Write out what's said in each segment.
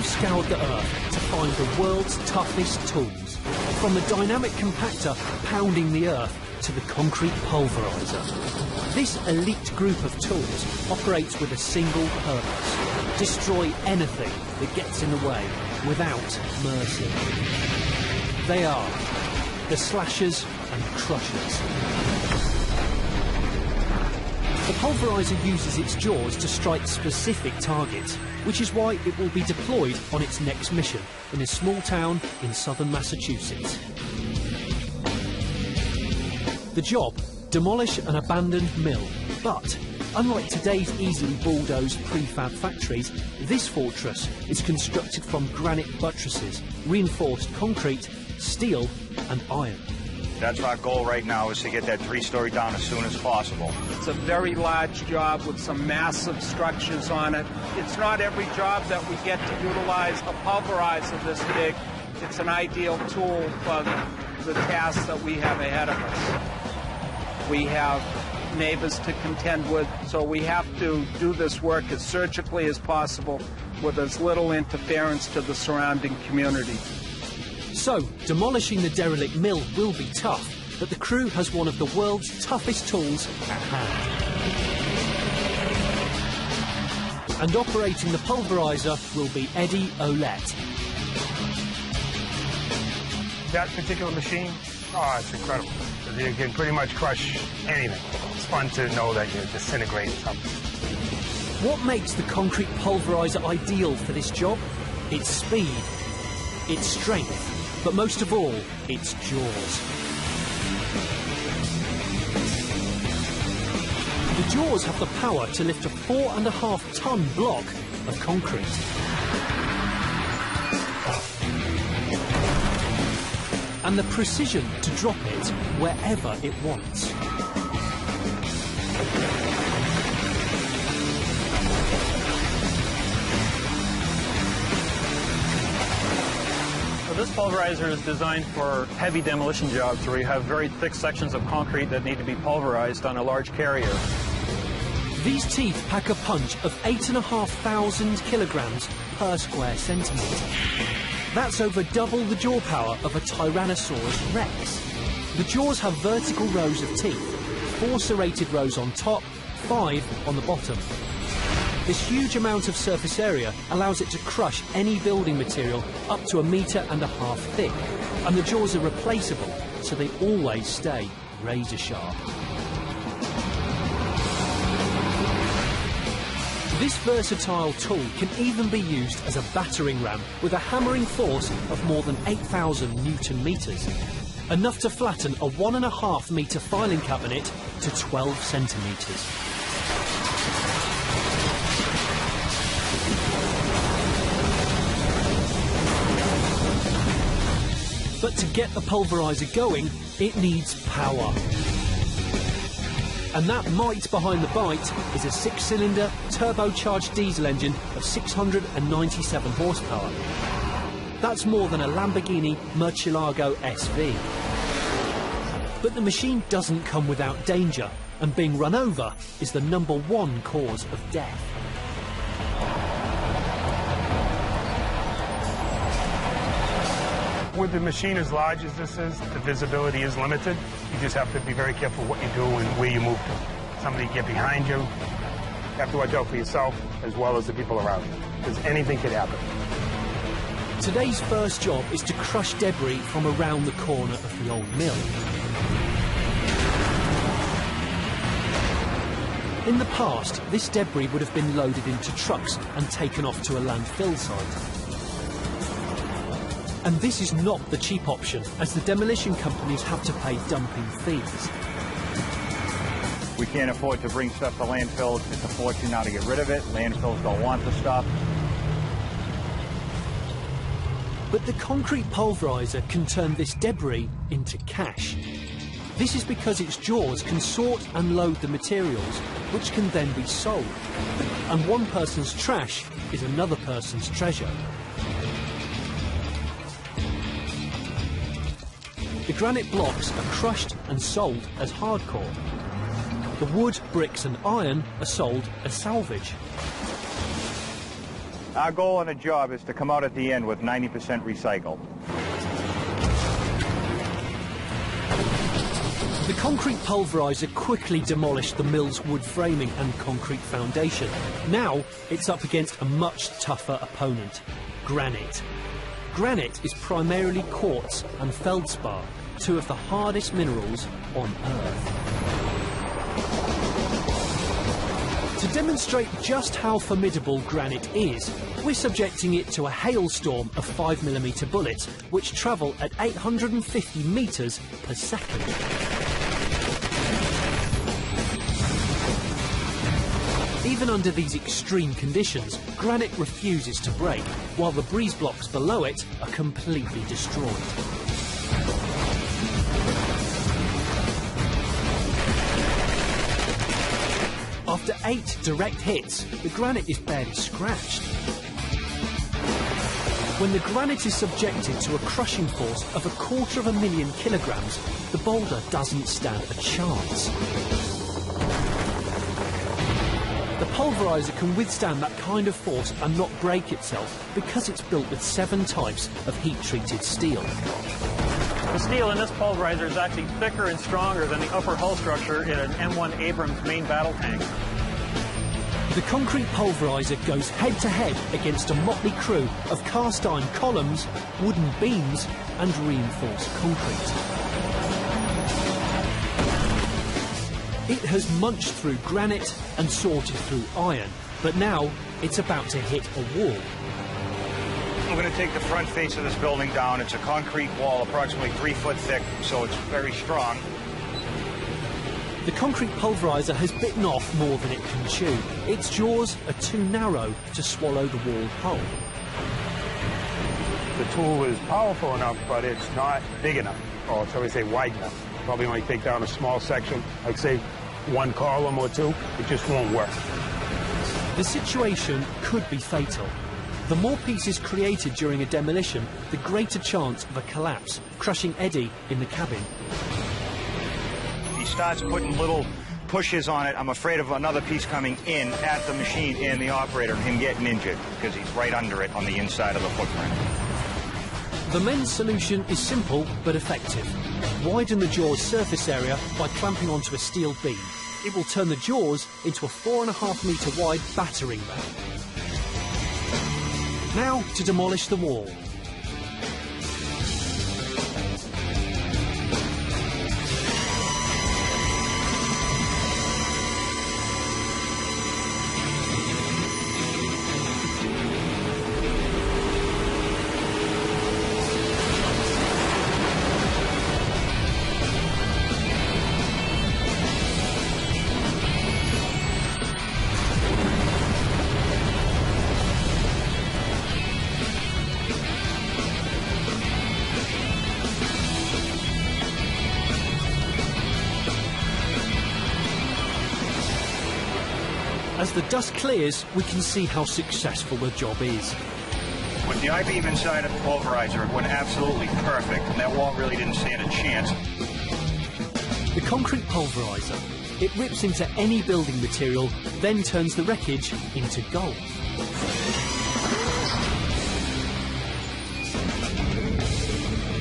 scoured the earth to find the world's toughest tools. From the dynamic compactor pounding the earth to the concrete pulverizer. This elite group of tools operates with a single purpose: destroy anything that gets in the way without mercy. They are the slashers and crushers. The pulverizer uses its jaws to strike specific targets, which is why it will be deployed on its next mission in a small town in southern Massachusetts. The job: demolish an abandoned mill. But unlike today's easily bulldozed prefab factories, this fortress is constructed from granite buttresses, reinforced concrete, steel and iron. That's our goal right now, is to get that 3-story down as soon as possible. It's a very large job with some massive structures on it. It's not every job that we get to utilize a pulverizer this big. It's an ideal tool for the tasks that we have ahead of us. We have neighbors to contend with, so we have to do this work as surgically as possible with as little interference to the surrounding community. So, demolishing the derelict mill will be tough, but the crew has one of the world's toughest tools at hand. And operating the pulverizer will be Eddie Olette. That particular machine, it's incredible. You can pretty much crush anything. It's fun to know that you're disintegrating something. What makes the concrete pulverizer ideal for this job? Its speed, its strength, but most of all, its jaws. The jaws have the power to lift a 4.5-ton block of concrete. And the precision to drop it wherever it wants. This pulverizer is designed for heavy demolition jobs where you have very thick sections of concrete that need to be pulverized on a large carrier. These teeth pack a punch of 8,500 kilograms per square centimetre. That's over double the jaw power of a Tyrannosaurus Rex. The jaws have vertical rows of teeth, 4 serrated rows on top, 5 on the bottom. This huge amount of surface area allows it to crush any building material up to 1.5 meters thick, and the jaws are replaceable, so they always stay razor sharp. This versatile tool can even be used as a battering ram with a hammering force of more than 8,000 Newton meters, enough to flatten a 1.5 meter filing cabinet to 12 centimeters. But to get the pulverizer going, it needs power. And that might behind the bite is a 6-cylinder turbocharged diesel engine of 697 horsepower. That's more than a Lamborghini Murcielago SV. But the machine doesn't come without danger, and being run over is the #1 cause of death. With the machine as large as this is, the visibility is limited. You just have to be very careful what you do and where you move to. Somebody get behind you. You have to watch out for yourself as well as the people around you, because anything could happen. Today's first job is to crush debris from around the corner of the old mill. In the past, this debris would have been loaded into trucks and taken off to a landfill site. And this is not the cheap option, as the demolition companies have to pay dumping fees. We can't afford to bring stuff to landfills. It's a fortune now to get rid of it. Landfills don't want the stuff. But the concrete pulverizer can turn this debris into cash. This is because its jaws can sort and load the materials, which can then be sold. And one person's trash is another person's treasure. The granite blocks are crushed and sold as hardcore. The wood, bricks and iron are sold as salvage. Our goal on a job is to come out at the end with 90% recycled. The concrete pulverizer quickly demolished the mill's wood framing and concrete foundation. Now it's up against a much tougher opponent, granite. Granite is primarily quartz and feldspar, two of the hardest minerals on Earth. To demonstrate just how formidable granite is, we're subjecting it to a hailstorm of 5mm bullets, which travel at 850 metres per second. Even under these extreme conditions, granite refuses to break, while the breeze blocks below it are completely destroyed. After 8 direct hits, the granite is barely scratched. When the granite is subjected to a crushing force of 250,000 kilograms, the boulder doesn't stand a chance. The pulverizer can withstand that kind of force and not break itself because it's built with 7 types of heat-treated steel. The steel in this pulverizer is actually thicker and stronger than the upper hull structure in an M1 Abrams main battle tank. The concrete pulverizer goes head-to-head against a motley crew of cast-iron columns, wooden beams and reinforced concrete. It has munched through granite and sorted through iron, but now it's about to hit a wall. I'm going to take the front face of this building down. It's a concrete wall approximately 3 foot thick, so it's very strong. The concrete pulverizer has bitten off more than it can chew. Its jaws are too narrow to swallow the walled hull. The tool is powerful enough, but it's not big enough, or shall we say wide enough. Probably only take down a small section, like say 1 column or 2. It just won't work. The situation could be fatal. The more pieces created during a demolition, the greater chance of a collapse, crushing Eddie in the cabin. He starts putting little pushes on it. I'm afraid of another piece coming in at the machine and the operator, him getting injured, because he's right under it on the inside of the footprint. The men's solution is simple but effective. Widen the jaw's surface area by clamping onto a steel beam. It will turn the jaws into a 4.5 metre wide battering ram. Now to demolish the wall. As the dust clears, we can see how successful the job is. With the I-beam inside of the pulverizer, it went absolutely perfect, and that wall really didn't stand a chance. The concrete pulverizer. It rips into any building material, then turns the wreckage into gold.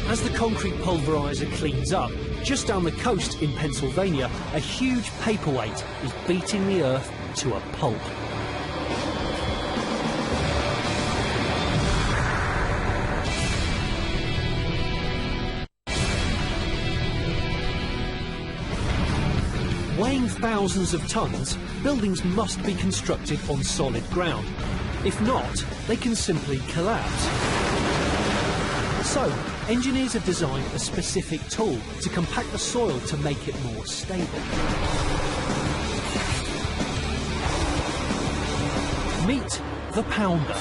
As the concrete pulverizer cleans up, just down the coast in Pennsylvania, a huge paperweight is beating the earth to a pulp. Weighing thousands of tons, buildings must be constructed on solid ground. If not, they can simply collapse. So, engineers have designed a specific tool to compact the soil to make it more stable. Meet the pounder.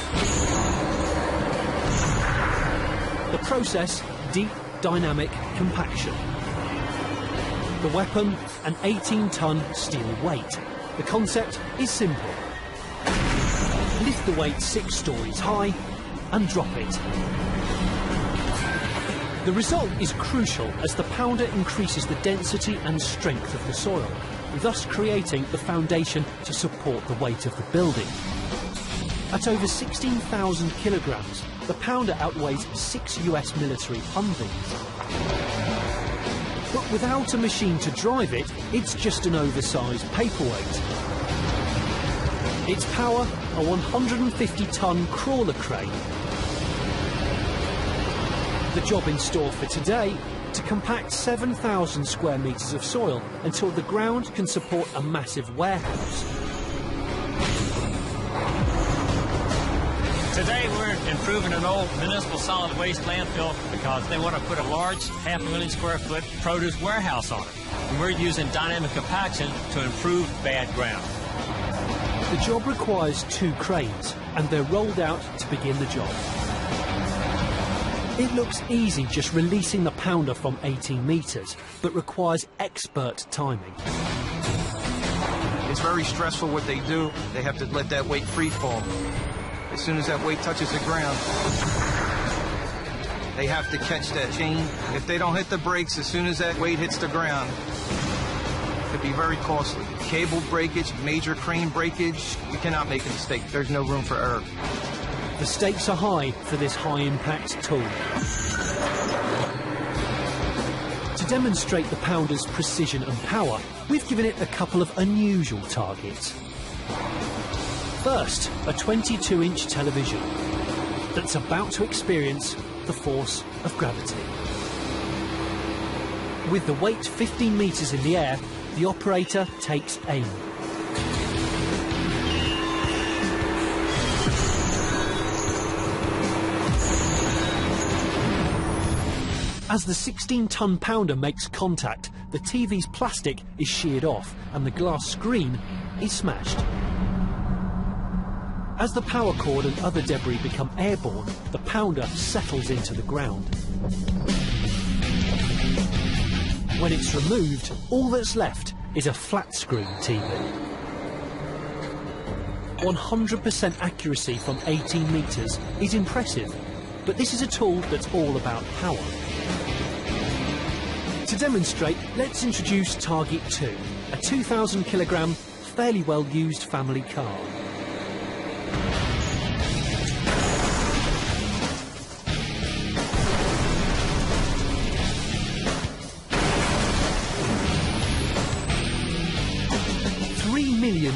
The process, deep dynamic compaction. The weapon, an 18-ton steel weight. The concept is simple. Lift the weight 6 stories high and drop it. The result is crucial as the pounder increases the density and strength of the soil, thus creating the foundation to support the weight of the building. At over 16,000 kilograms, the pounder outweighs 6 US military Humvees. But without a machine to drive it, it's just an oversized paperweight. Its power, a 150-ton crawler crane. The job in store for today, to compact 7,000 square metres of soil until the ground can support a massive warehouse. Today we're improving an old municipal solid waste landfill because they want to put a large 500,000 square foot produce warehouse on it. And we're using dynamic compaction to improve bad ground. The job requires 2 cranes, and they're rolled out to begin the job. It looks easy just releasing the pounder from 18 metres, but requires expert timing. It's very stressful what they do. They have to let that weight free fall. As soon as that weight touches the ground, they have to catch that chain. If they don't hit the brakes as soon as that weight hits the ground, it could be very costly. Cable breakage, major crane breakage, you cannot make a mistake. There's no room for error. The stakes are high for this high-impact tool. To demonstrate the pounder's precision and power, we've given it a couple of unusual targets. First, a 22-inch television that's about to experience the force of gravity. With the weight 15 metres in the air, the operator takes aim. As the 16-ton pounder makes contact, the TV's plastic is sheared off and the glass screen is smashed. As the power cord and other debris become airborne, the pounder settles into the ground. When it's removed, all that's left is a flat-screen TV. 100% accuracy from 18 metres is impressive, but this is a tool that's all about power. To demonstrate, let's introduce Target 2, a 2,000 kilogram, fairly well-used family car.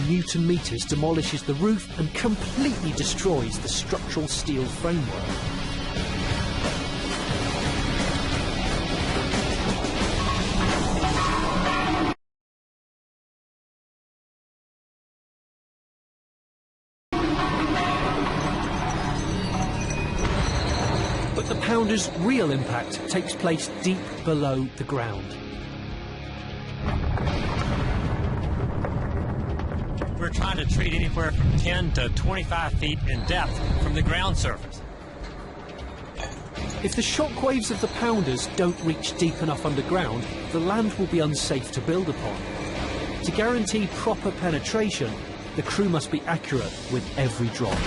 Newton meters demolishes the roof and completely destroys the structural steel framework. But the pounder's real impact takes place deep below the ground. We're trying to treat anywhere from 10 to 25 feet in depth from the ground surface. If the shock waves of the pounders don't reach deep enough underground, the land will be unsafe to build upon. To guarantee proper penetration, the crew must be accurate with every drop.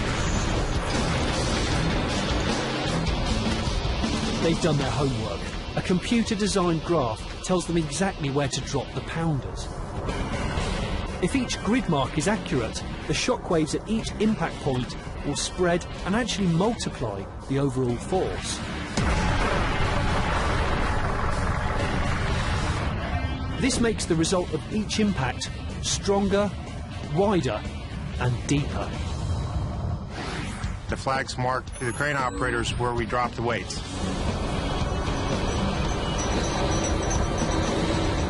They've done their homework. A computer-designed graph tells them exactly where to drop the pounders. If each grid mark is accurate, the shock waves at each impact point will spread and actually multiply the overall force. This makes the result of each impact stronger, wider and deeper. The flags mark the crane operators where we drop the weights.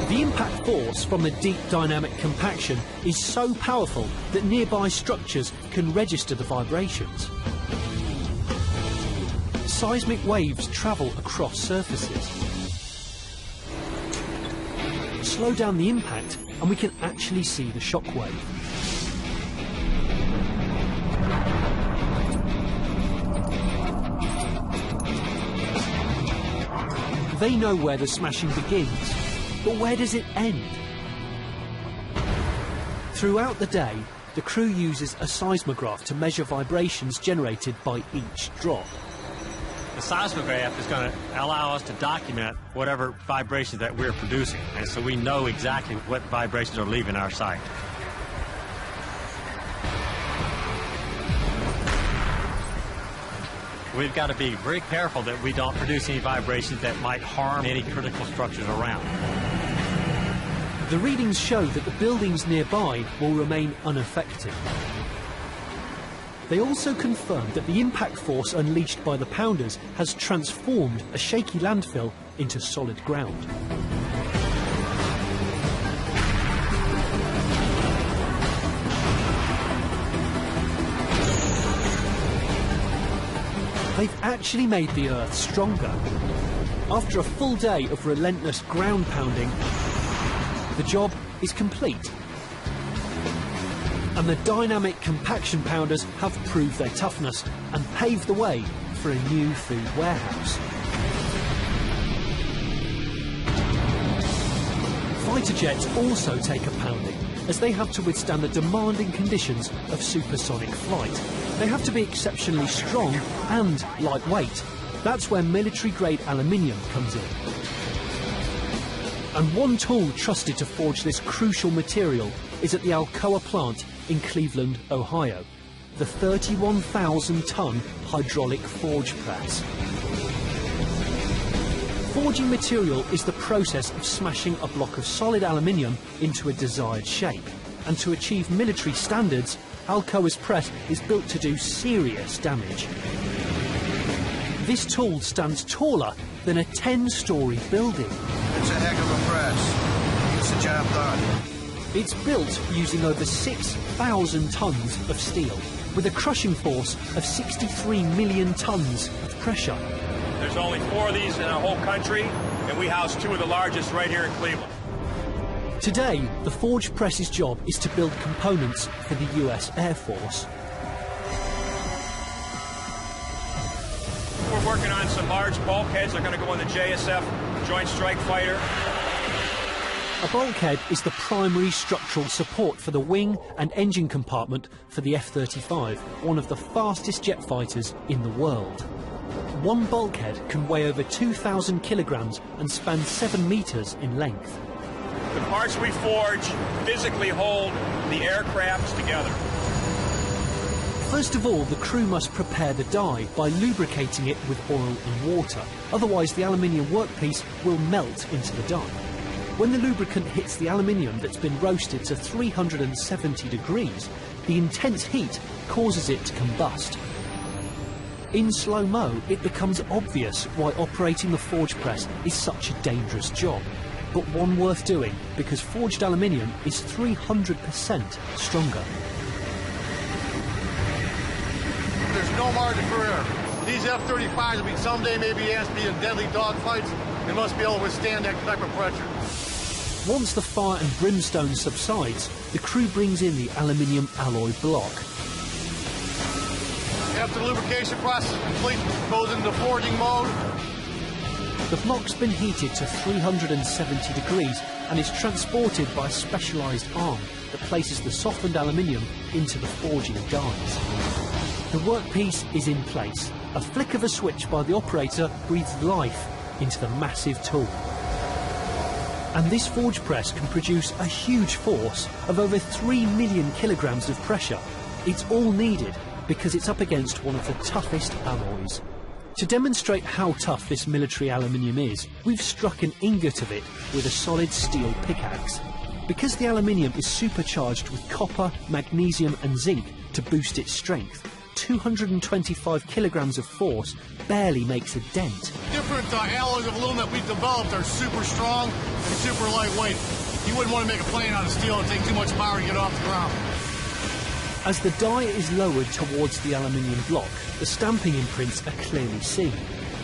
The impact force from the deep dynamic compaction is so powerful that nearby structures can register the vibrations. Seismic waves travel across surfaces. Slow down the impact and we can actually see the shock wave. They know where the smashing begins. But where does it end? Throughout the day, the crew uses a seismograph to measure vibrations generated by each drop. The seismograph is going to allow us to document whatever vibrations that we're producing, and so we know exactly what vibrations are leaving our site. We've got to be very careful that we don't produce any vibrations that might harm any critical structures around. The readings show that the buildings nearby will remain unaffected. They also confirmed that the impact force unleashed by the pounders has transformed a shaky landfill into solid ground. They've actually made the Earth stronger. After a full day of relentless ground pounding, the job is complete. And the dynamic compaction pounders have proved their toughness and paved the way for a new food warehouse. Fighter jets also take a pounding, as they have to withstand the demanding conditions of supersonic flight. They have to be exceptionally strong and lightweight. That's where military-grade aluminium comes in. And one tool trusted to forge this crucial material is at the Alcoa plant in Cleveland, Ohio, the 31,000-ton hydraulic forge press. Forging material is the process of smashing a block of solid aluminium into a desired shape. And to achieve military standards, Alcoa's press is built to do serious damage. This tool stands taller than a 10-story building. It's a heck of a press. It's the job done. It's built using over 6,000 tons of steel, with a crushing force of 63 million tons of pressure. There's only 4 of these in our whole country, and we house 2 of the largest right here in Cleveland. Today, the forge press's job is to build components for the US Air Force. We're working on some large bulkheads. They're going to go in the JSF Joint Strike Fighter. A bulkhead is the primary structural support for the wing and engine compartment for the F-35, one of the fastest jet fighters in the world. One bulkhead can weigh over 2,000 kilograms and span 7 meters in length. The parts we forge physically hold the aircrafts together. First of all, the crew must prepare the die by lubricating it with oil and water. Otherwise, the aluminium workpiece will melt into the die. When the lubricant hits the aluminium that's been roasted to 370 degrees, the intense heat causes it to combust. In slow-mo, it becomes obvious why operating the forge press is such a dangerous job, but one worth doing because forged aluminium is 300% stronger. There's no margin for error. These F-35s will be someday maybe asked to be in deadly dogfights. They must be able to withstand that type of pressure. Once the fire and brimstone subsides, the crew brings in the aluminium alloy block. After the lubrication process is complete, it goes into forging mode. The block's been heated to 370 degrees and is transported by a specialised arm that places the softened aluminium into the forging dies. The workpiece is in place. A flick of a switch by the operator breathes life into the massive tool. And this forge press can produce a huge force of over 3 million kilograms of pressure. It's all needed because it's up against one of the toughest alloys. To demonstrate how tough this military aluminium is, we've struck an ingot of it with a solid steel pickaxe. Because the aluminium is supercharged with copper, magnesium and zinc to boost its strength, 225 kilograms of force barely makes a dent. Different alloys of aluminum that we've developed are super strong and super lightweight. You wouldn't want to make a plane out of steel and take too much power to get off the ground. As the die is lowered towards the aluminium block, the stamping imprints are clearly seen.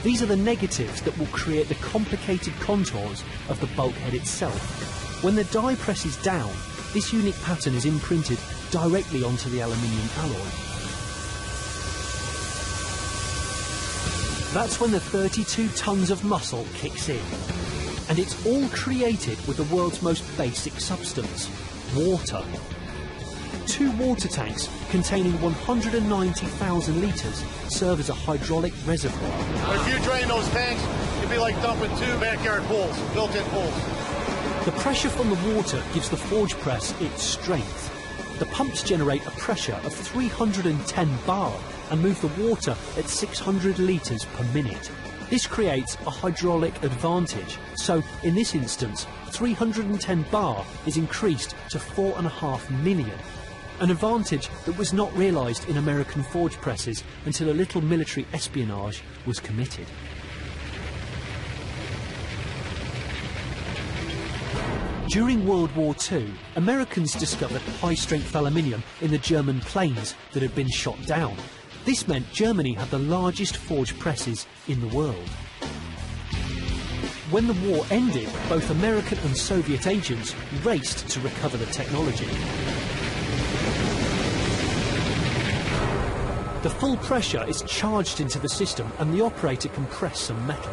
These are the negatives that will create the complicated contours of the bulkhead itself. When the die presses down, this unique pattern is imprinted directly onto the aluminium alloy. That's when the 32 tons of muscle kicks in. And it's all created with the world's most basic substance, water. 2 water tanks containing 190,000 litres serve as a hydraulic reservoir. If you drain those tanks, it'd be like dumping 2 backyard pools, built-in pools. The pressure from the water gives the forge press its strength. The pumps generate a pressure of 310 bar and move the water at 600 litres per minute. This creates a hydraulic advantage, so in this instance 310 bar is increased to 4.5 million. An advantage that was not realised in American forge presses until a little military espionage was committed. During World War II, Americans discovered high-strength aluminium in the German planes that had been shot down. This meant Germany had the largest forge presses in the world. When the war ended, both American and Soviet agents raced to recover the technology. The full pressure is charged into the system and the operator can press some metal.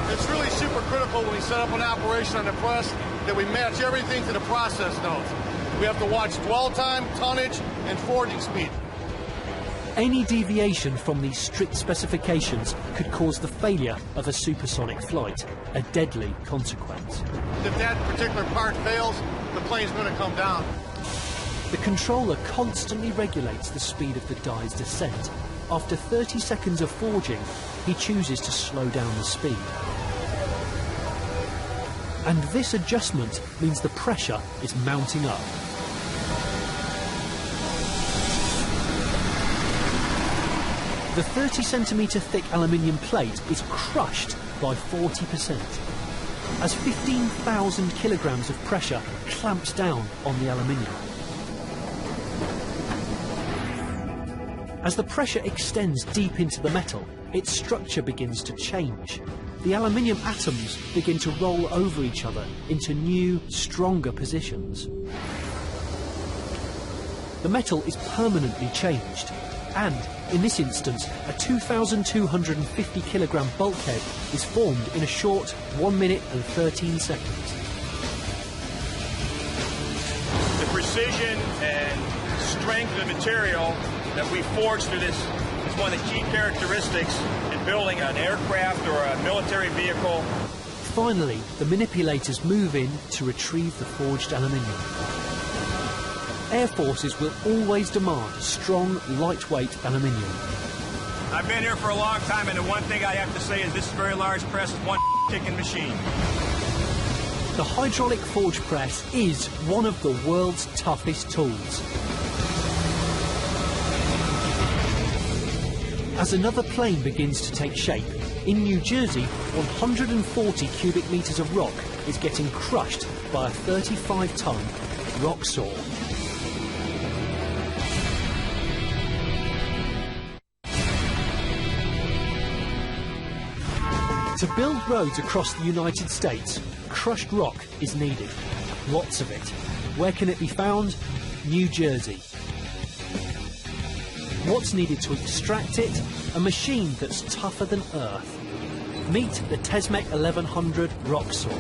It's really super critical when we set up an operation on the press that we match everything to the process notes. We have to watch dwell time, tonnage, and forging speed. Any deviation from these strict specifications could cause the failure of a supersonic flight, a deadly consequence. If that particular part fails, the plane's going to come down. The controller constantly regulates the speed of the die's descent. After 30 seconds of forging, he chooses to slow down the speed. And this adjustment means the pressure is mounting up. The 30-centimetre thick aluminium plate is crushed by 40%, as 15,000 kilograms of pressure clamps down on the aluminium. As the pressure extends deep into the metal, its structure begins to change. The aluminium atoms begin to roll over each other into new, stronger positions. The metal is permanently changed, and, in this instance, a 2,250 kilogram bulkhead is formed in a short 1 minute and 13 seconds. The precision and strength of the material that we forge through this is one of the key characteristics in building an aircraft or a military vehicle. Finally, the manipulators move in to retrieve the forged aluminium. Air forces will always demand strong, lightweight aluminium. I've been here for a long time, and the one thing I have to say is this very large press is one ticking machine. The hydraulic forge press is one of the world's toughest tools. As another plane begins to take shape, in New Jersey, 140 cubic metres of rock is getting crushed by a 35-ton rock saw. To build roads across the United States, crushed rock is needed. Lots of it. Where can it be found? New Jersey. What's needed to extract it? A machine that's tougher than earth. Meet the Tesmec 1100 rock saw.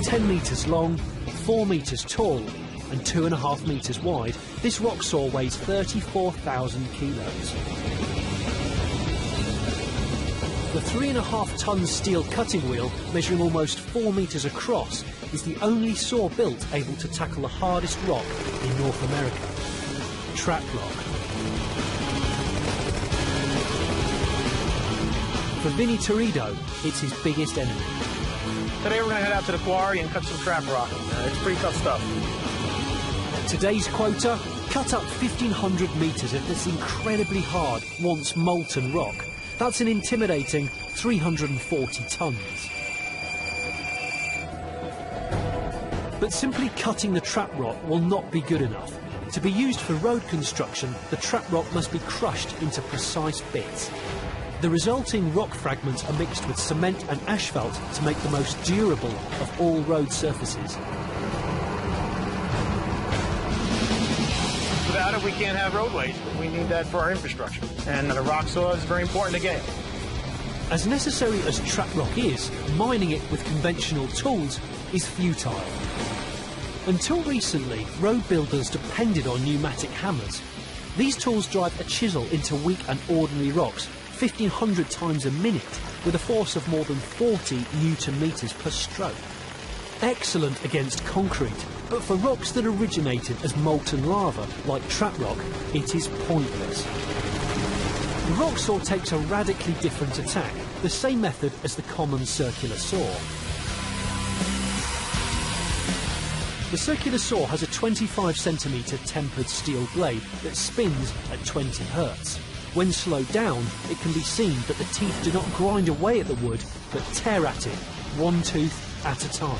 10 metres long, 4 metres tall and 2.5 metres wide, this rock saw weighs 34,000 kilos. The 3.5-ton steel cutting wheel, measuring almost 4 metres across, is the only saw built able to tackle the hardest rock in North America, trap rock. For Vinny Torrido, it's his biggest enemy. Today we're going to head out to the quarry and cut some trap rock. It's pretty tough stuff. Today's quota, cut up 1,500 metres of this incredibly hard, once molten rock. That's an intimidating 340 tonnes. But simply cutting the trap rock will not be good enough. To be used for road construction, the trap rock must be crushed into precise bits. The resulting rock fragments are mixed with cement and asphalt to make the most durable of all road surfaces. Without it, we can't have roadways. We need that for our infrastructure. And the rock saw is very important to get. As necessary as trap rock is, mining it with conventional tools is futile. Until recently, road builders depended on pneumatic hammers. These tools drive a chisel into weak and ordinary rocks 1,500 times a minute with a force of more than 40 Newton meters per stroke. Excellent against concrete, but for rocks that originated as molten lava, like trap rock, it is pointless. The rock saw takes a radically different attack, the same method as the common circular saw. The circular saw has a 25cm tempered steel blade that spins at 20 Hz. When slowed down, it can be seen that the teeth do not grind away at the wood, but tear at it, one tooth at a time.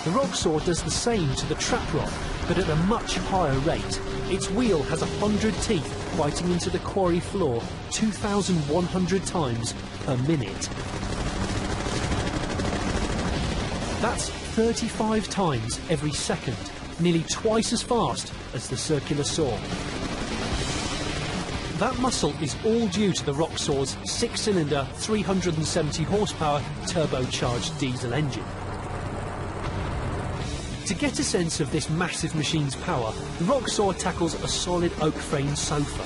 The rock saw does the same to the trap rock, but at a much higher rate. Its wheel has 100 teeth biting into the quarry floor 2,100 times per minute. That's 35 times every second, nearly twice as fast as the circular saw. That muscle is all due to the rock saw's 6-cylinder, 370 horsepower turbocharged diesel engine. To get a sense of this massive machine's power, the rock saw tackles a solid oak frame sofa.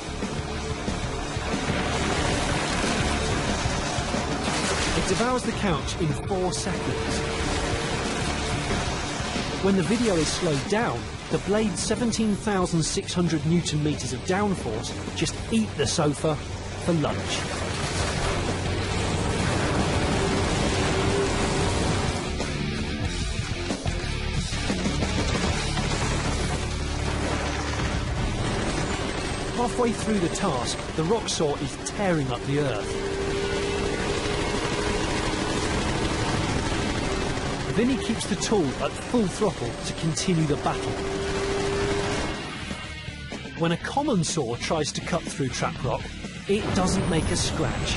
It devours the couch in 4 seconds. When the video is slowed down, the blade's 17,600 Newton meters of downforce just eat the sofa for lunch. Halfway through the task, the rock saw is tearing up the earth. Vinny keeps the tool at full throttle to continue the battle. When a common saw tries to cut through trap rock, it doesn't make a scratch.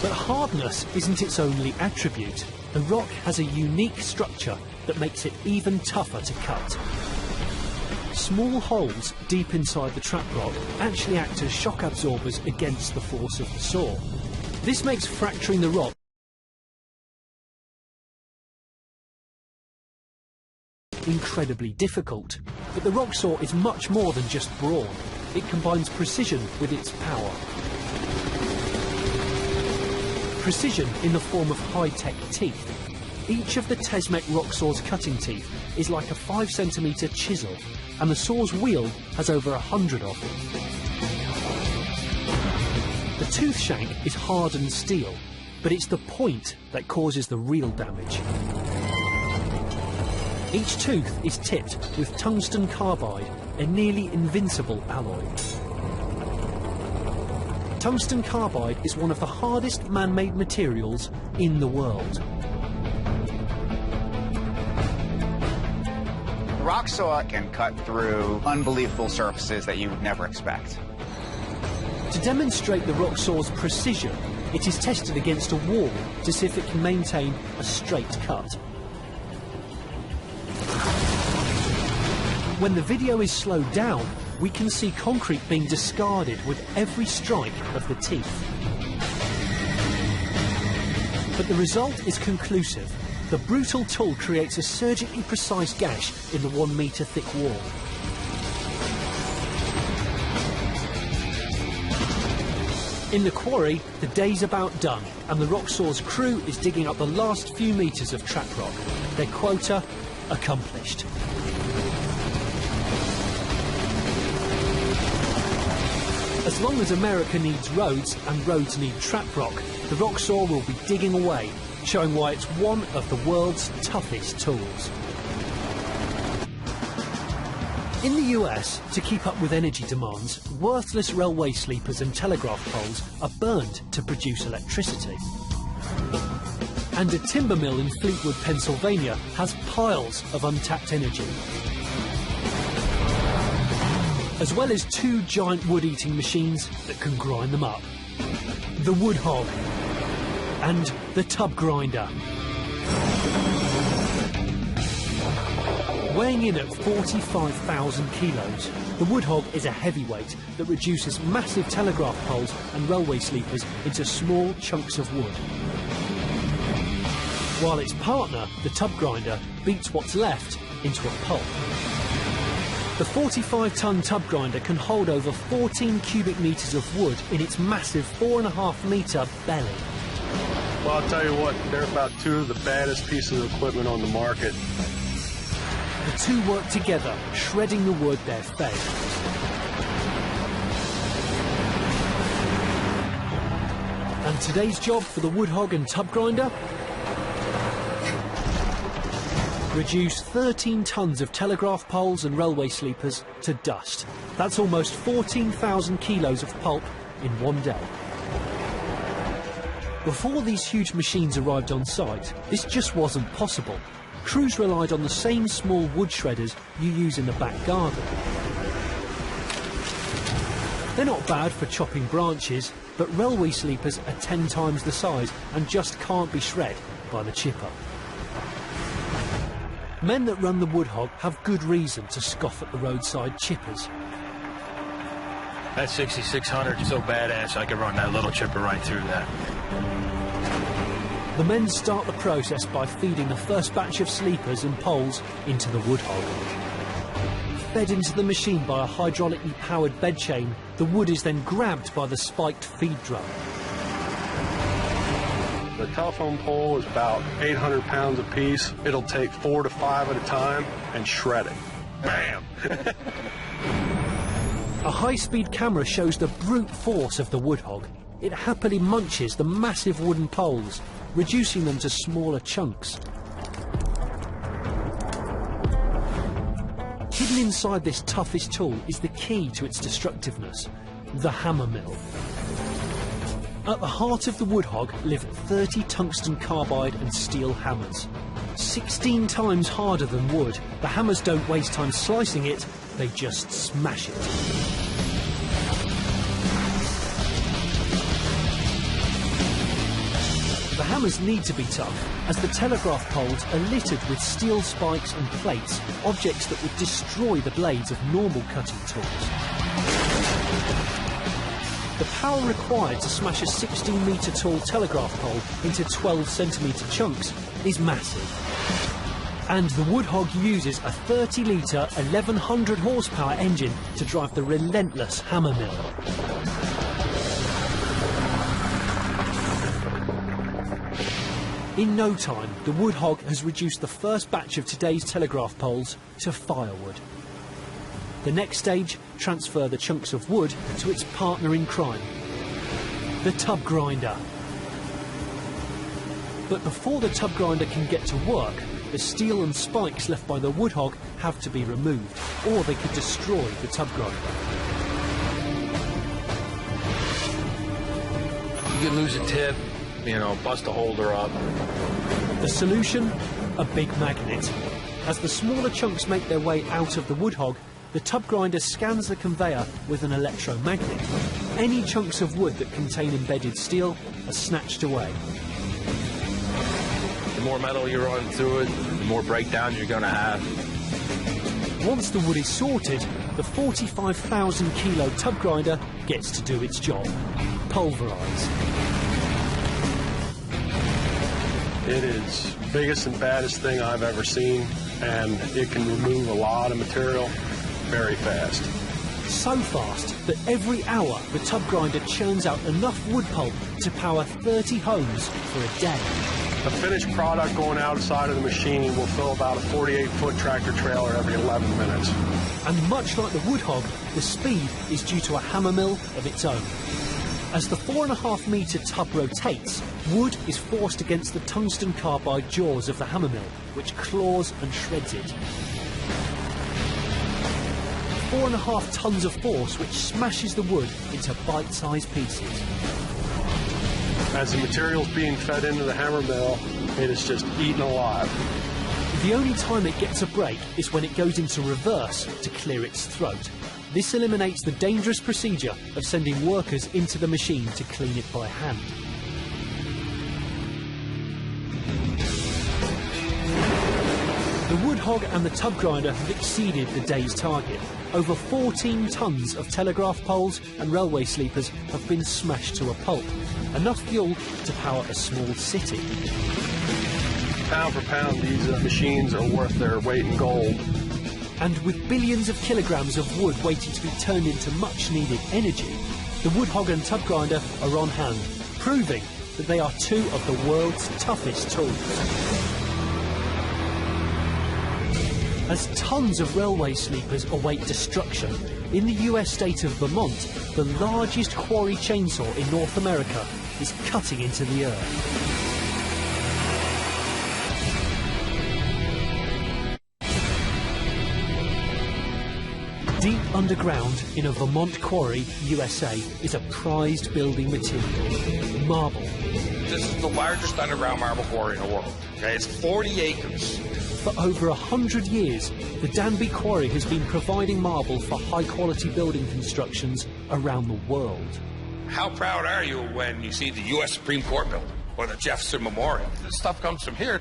But hardness isn't its only attribute. The rock has a unique structure that makes it even tougher to cut. Small holes deep inside the trap rock actually act as shock absorbers against the force of the saw. This makes fracturing the rock incredibly difficult. But the rock saw is much more than just brawn. It combines precision with its power. Precision in the form of high-tech teeth. Each of the Tesmec rock saw's cutting teeth is like a 5-centimetre chisel, and the saw's wheel has over 100 of them. The tooth shank is hardened steel, but it's the point that causes the real damage. Each tooth is tipped with tungsten carbide, a nearly invincible alloy. Tungsten carbide is one of the hardest man-made materials in the world. The rock saw can cut through unbelievable surfaces that you would never expect. To demonstrate the rock saw's precision, it is tested against a wall to see if it can maintain a straight cut. When the video is slowed down, we can see concrete being discarded with every strike of the teeth. But the result is conclusive. The brutal tool creates a surgically precise gash in the 1 metre thick wall. In the quarry, the day's about done, and the rock saw's crew is digging up the last few metres of trap rock. Their quota accomplished. As long as America needs roads and roads need trap rock, the rock saw will be digging away, showing why it's one of the world's toughest tools. In the US, to keep up with energy demands, worthless railway sleepers and telegraph poles are burned to produce electricity. And a timber mill in Fleetwood, Pennsylvania has piles of untapped energy. As well as 2 giant wood-eating machines that can grind them up. The wood hog and the tub grinder. Weighing in at 45,000 kilos, the wood hog is a heavyweight that reduces massive telegraph poles and railway sleepers into small chunks of wood. While its partner, the tub grinder, beats what's left into a pulp. The 45-ton tub grinder can hold over 14 cubic metres of wood in its massive 4.5-metre belly. Well, I'll tell you what, they're about two of the baddest pieces of equipment on the market. The two work together, shredding the wood they're fed. And today's job for the wood hog and tub grinder? Reduce 13 tons of telegraph poles and railway sleepers to dust. That's almost 14,000 kilos of pulp in one day. Before these huge machines arrived on site, this just wasn't possible. Crews relied on the same small wood shredders you use in the back garden. They're not bad for chopping branches, but railway sleepers are 10 times the size and just can't be shred by the chipper. Men that run the wood hog have good reason to scoff at the roadside chippers. That 6600 is so badass I could run that little chipper right through that. The men start the process by feeding the first batch of sleepers and poles into the wood hog. Fed into the machine by a hydraulically powered bed chain, the wood is then grabbed by the spiked feed drum. The telephone pole is about 800 pounds a piece. It'll take 4 to 5 at a time and shred it. Bam! A high-speed camera shows the brute force of the wood hog. It happily munches the massive wooden poles, reducing them to smaller chunks. Hidden inside this toughest tool is the key to its destructiveness, the hammer mill. At the heart of the wood hog live 30 tungsten carbide and steel hammers. 16 times harder than wood, the hammers don't waste time slicing it, they just smash it. The hammers need to be tough, as the telegraph poles are littered with steel spikes and plates, objects that would destroy the blades of normal cutting tools. The power required to smash a 16-metre tall telegraph pole into 12-centimetre chunks is massive. And the wood hog uses a 30-litre, 1,100 horsepower engine to drive the relentless hammer mill. In no time, the wood hog has reduced the first batch of today's telegraph poles to firewood. The next stage, transfer the chunks of wood to its partner in crime, the tub grinder. But before the tub grinder can get to work, the steel and spikes left by the wood hog have to be removed, or they could destroy the tub grinder. You could lose a tip, you know, bust a holder up. The solution? A big magnet. As the smaller chunks make their way out of the wood hog, the tub grinder scans the conveyor with an electromagnet. Any chunks of wood that contain embedded steel are snatched away. The more metal you run through it, the more breakdowns you're going to have. Once the wood is sorted, the 45,000 kilo tub grinder gets to do its job. Pulverise. It is the biggest and baddest thing I've ever seen, and it can remove a lot of material very fast. So fast that every hour the tub grinder churns out enough wood pulp to power 30 homes for a day. A finished product going outside of the machine will fill about a 48-foot tractor trailer every 11 minutes. And much like the wood hog, the speed is due to a hammer mill of its own. As the 4.5-metre tub rotates, wood is forced against the tungsten carbide jaws of the hammer mill, which claws and shreds it. 4.5 tons of force which smashes the wood into bite-sized pieces. As the material's being fed into the hammer mill, it is just eaten alive. The only time it gets a break is when it goes into reverse to clear its throat. This eliminates the dangerous procedure of sending workers into the machine to clean it by hand. The wood hog and the tub grinder have exceeded the day's target. Over 14 tons of telegraph poles and railway sleepers have been smashed to a pulp. Enough fuel to power a small city. Pound for pound, these machines are worth their weight in gold. And with billions of kilograms of wood waiting to be turned into much-needed energy, the wood hogger and tub grinder are on hand, proving that they are two of the world's toughest tools. As tons of railway sleepers await destruction, in the US state of Vermont, the largest quarry chainsaw in North America is cutting into the earth. Deep underground in a Vermont quarry, USA, is a prized building material, marble. This is the largest underground marble quarry in the world. Okay, it's 40 acres. For over 100 years, the Danby Quarry has been providing marble for high-quality building constructions around the world. How proud are you when you see the U.S. Supreme Court building or the Jefferson Memorial? This stuff comes from here.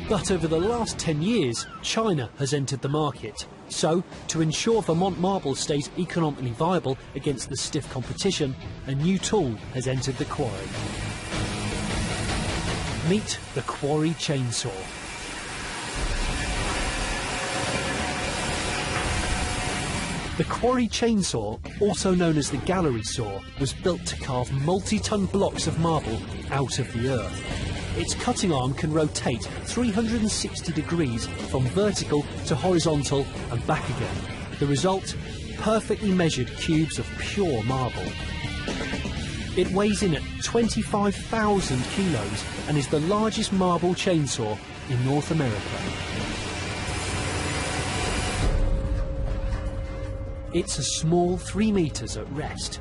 But over the last 10 years, China has entered the market. So, to ensure Vermont marble stays economically viable against the stiff competition, a new tool has entered the quarry. Meet the quarry chainsaw. The quarry chainsaw, also known as the gallery saw, was built to carve multi-ton blocks of marble out of the earth. Its cutting arm can rotate 360 degrees from vertical to horizontal and back again. The result? Perfectly measured cubes of pure marble. It weighs in at 25,000 kilos and is the largest marble chainsaw in North America. It's a small 3 meters at rest.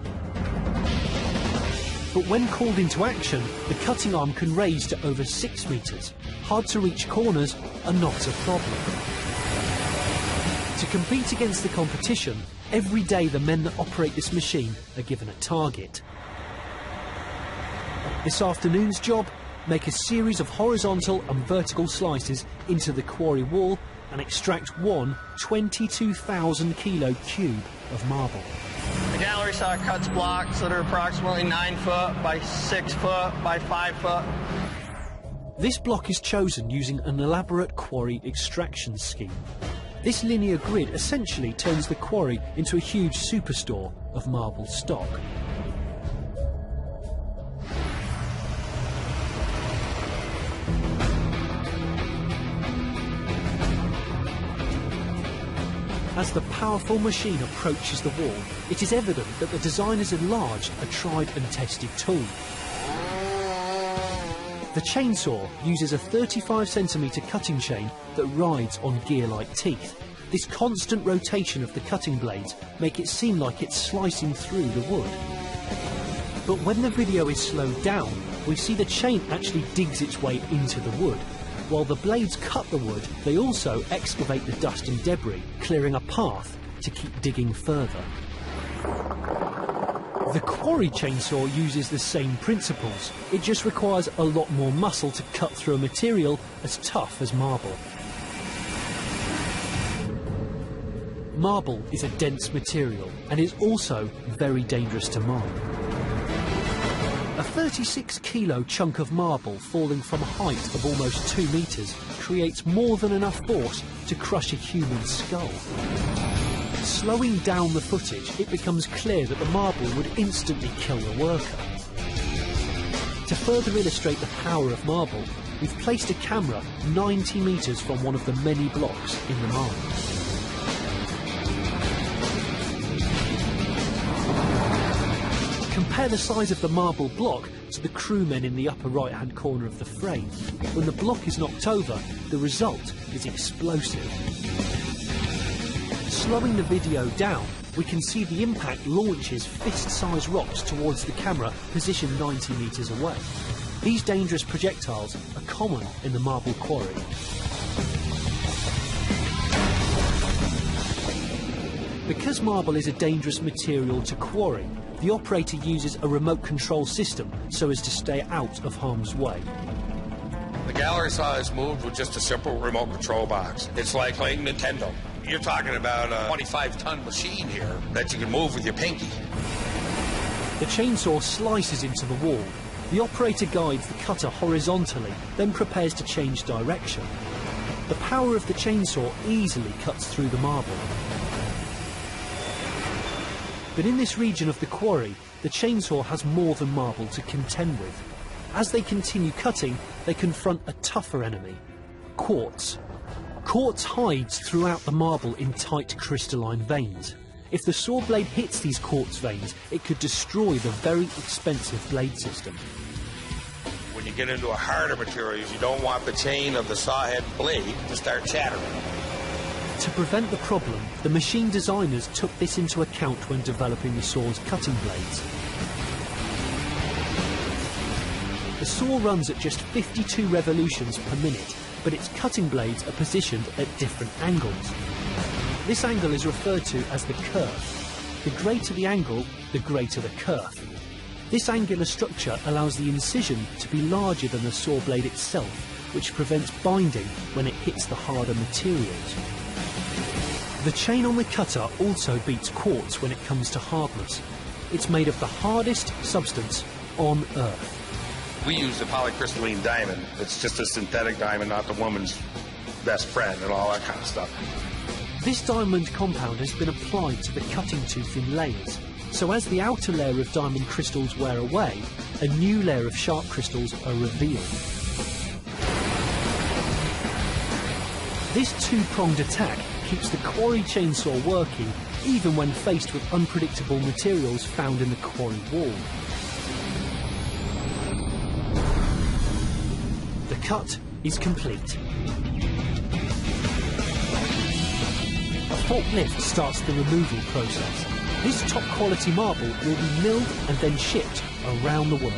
But when called into action, the cutting arm can raise to over 6 meters. Hard to reach corners are not a problem. To compete against the competition, every day the men that operate this machine are given a target. This afternoon's job, make a series of horizontal and vertical slices into the quarry wall and extract one 22,000 kilo cube of marble. The gallery saw cuts blocks that are approximately 9 foot by 6 foot by 5 foot. This block is chosen using an elaborate quarry extraction scheme. This linear grid essentially turns the quarry into a huge superstore of marble stock. As the powerful machine approaches the wall, it is evident that the designers enlarged a tried and tested tool. The chainsaw uses a 35cm cutting chain that rides on gear-like teeth. This constant rotation of the cutting blades make it seem like it's slicing through the wood. But when the video is slowed down, we see the chain actually digs its way into the wood. While the blades cut the wood, they also excavate the dust and debris, clearing a path to keep digging further. The quarry chainsaw uses the same principles. It just requires a lot more muscle to cut through a material as tough as marble. Marble is a dense material and is also very dangerous to mine. A 36-kilo chunk of marble falling from a height of almost 2 meters creates more than enough force to crush a human skull. Slowing down the footage, it becomes clear that the marble would instantly kill the worker. To further illustrate the power of marble, we've placed a camera 90 meters from one of the many blocks in the mine. Compare the size of the marble block to the crewmen in the upper right-hand corner of the frame. When the block is knocked over, the result is explosive. Slowing the video down, we can see the impact launches fist-sized rocks towards the camera positioned 90 meters away. These dangerous projectiles are common in the marble quarry. Because marble is a dangerous material to quarry, the operator uses a remote control system so as to stay out of harm's way. The gallery saw is moved with just a simple remote control box. It's like playing Nintendo. You're talking about a 25-ton machine here that you can move with your pinky. The chainsaw slices into the wall. The operator guides the cutter horizontally, then prepares to change direction. The power of the chainsaw easily cuts through the marble. But in this region of the quarry, the chainsaw has more than marble to contend with. As they continue cutting, they confront a tougher enemy, quartz. Quartz hides throughout the marble in tight crystalline veins. If the saw blade hits these quartz veins, it could destroy the very expensive blade system. When you get into a harder material, you don't want the chain of the sawhead blade to start chattering. To prevent the problem, the machine designers took this into account when developing the saw's cutting blades. The saw runs at just 52 revolutions per minute, but its cutting blades are positioned at different angles. This angle is referred to as the kerf. The greater the angle, the greater the kerf. This angular structure allows the incision to be larger than the saw blade itself, which prevents binding when it hits the harder materials. The chain on the cutter also beats quartz when it comes to hardness. It's made of the hardest substance on Earth. We use the polycrystalline diamond. It's just a synthetic diamond, not the woman's best friend and all that kind of stuff. This diamond compound has been applied to the cutting tooth in layers. So as the outer layer of diamond crystals wear away, a new layer of sharp crystals are revealed. This two-pronged attack keeps the quarry chainsaw working even when faced with unpredictable materials found in the quarry wall. The cut is complete. A forklift starts the removal process. This top-quality marble will be milled and then shipped around the world.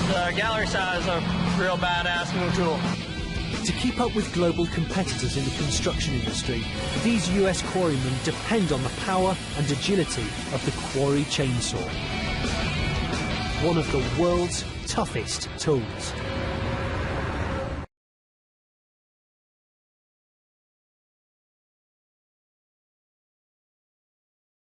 The gallery saw is a real badass new tool. To keep up with global competitors in the construction industry, these US quarrymen depend on the power and agility of the quarry chainsaw. One of the world's toughest tools.